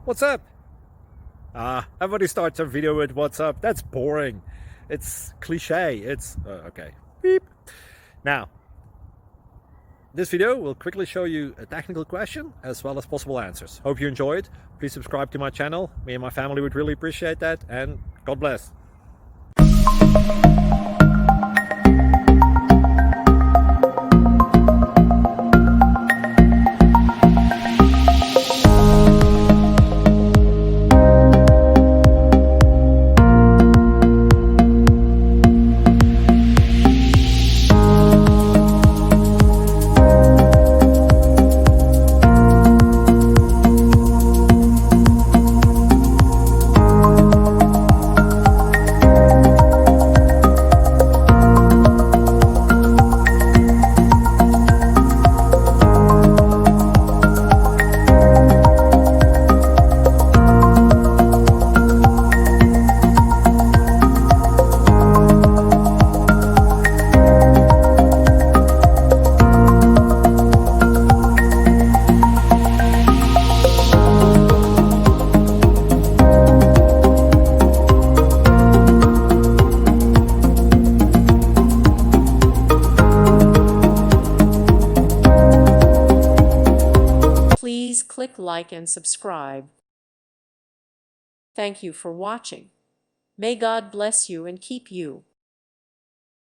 What's up? Everybody starts a video with what's up. That's boring. It's cliche. It's okay. Beep. Now, this video will quickly show you a technical question as well as possible answers. Hope you enjoy it. Please subscribe to my channel. Me and my family would really appreciate that, and God bless. Please click like and subscribe. Thank you for watching. May God bless you and keep you.